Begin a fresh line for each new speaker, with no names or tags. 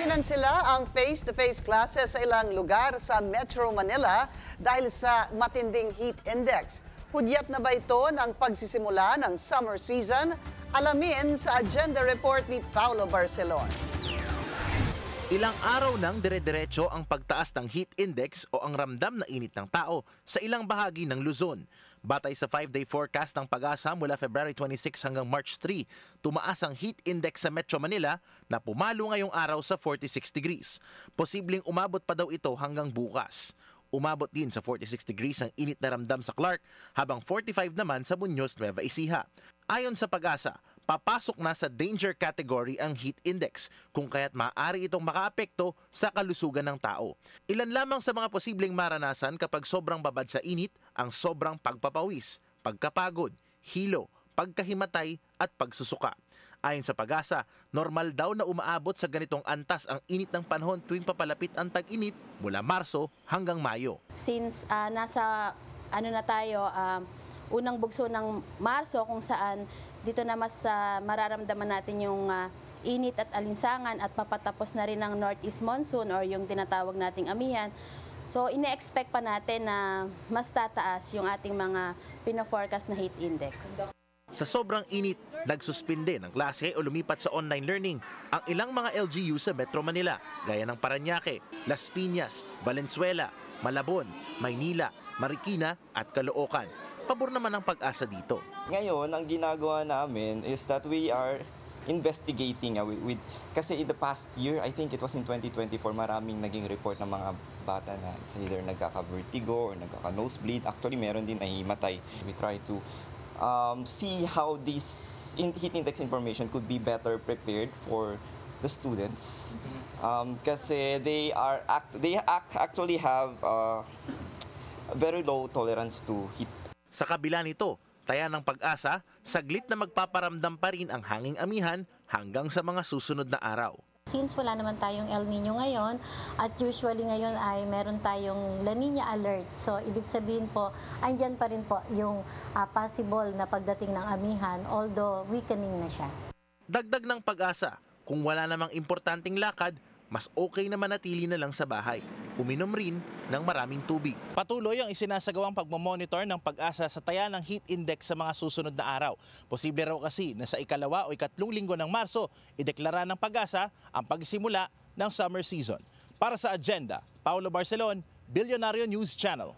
Kinansela ang face-to-face classes sa ilang lugar sa Metro Manila dahil sa matinding heat index. Hudyat na ba ito ng pagsisimula ng summer season? Alamin sa agenda report ni Paulo Barcelon.
Ilang araw nang dire-diretso ang pagtaas ng heat index o ang ramdam na init ng tao sa ilang bahagi ng Luzon. Batay sa 5-day forecast ng PAGASA mula February 26 hanggang March 3, tumaas ang heat index sa Metro Manila na pumalo ngayong araw sa 46 degrees. Posibleng umabot pa daw ito hanggang bukas. Umabot din sa 46 degrees ang init na ramdam sa Clark, habang 45 naman sa Muñoz, Nueva Ecija. Ayon sa PAGASA, papasok na sa danger category ang heat index, kung kaya't maaari itong makaapekto sa kalusugan ng tao. Ilan lamang sa mga posibleng maranasan kapag sobrang babad sa init ang sobrang pagpapawis, pagkapagod, hilo, pagkahimatay at pagsusuka. Ayon sa PAGASA, normal daw na umaabot sa ganitong antas ang init ng panahon tuwing papalapit ang tag-init mula Marso hanggang Mayo.
Since nasa unang bugso ng Marso, kung saan dito na mas mararamdaman natin yung init at alinsangan at papatapos na rin ang northeast monsoon or yung tinatawag nating amihan. So ine-expect pa natin na mas tataas yung ating mga pina-forecast na heat index.
Sa sobrang init, nagsuspinde ng klase o lumipat sa online learning ang ilang mga LGU sa Metro Manila, gaya ng Parañaque, Las Piñas, Valenzuela, Malabon, Maynila, Marikina at Caloocan. Pabor naman ang PAGASA dito.
Ngayon, ang ginagawa namin is that we are investigating kasi in the past year, I think it was in 2024, maraming naging report ng mga bata na it's either nagkaka-vertigo or nagkaka-nosebleed. Actually, meron din nahimatay. We try to see how this heat index information could be better prepared for the students. Kasi they actually have very low tolerance to heat.
Sa kabila nito, taya ng PAGASA, saglit na magpaparamdam pa rin ang hanging amihan hanggang sa mga susunod na araw.
Since wala naman tayong El Nino ngayon at usually ngayon ay meron tayong La Nina alert. So ibig sabihin po, andyan pa rin po yung possible na pagdating ng amihan, although weakening na siya.
Dagdag ng PAGASA, kung wala namang importanteng lakad, mas okay na manatili na lang sa bahay. Uminom rin ng maraming tubig. Patuloy ang isinasagawang pagmamonitor ng PAGASA sa taya ng heat index sa mga susunod na araw. Posible raw kasi na sa ikalawa o ikatlong linggo ng Marso, ideklara ng PAGASA ang pagsimula ng summer season. Para sa Agenda, Paulo Barcelon, Bilyonaryo News Channel.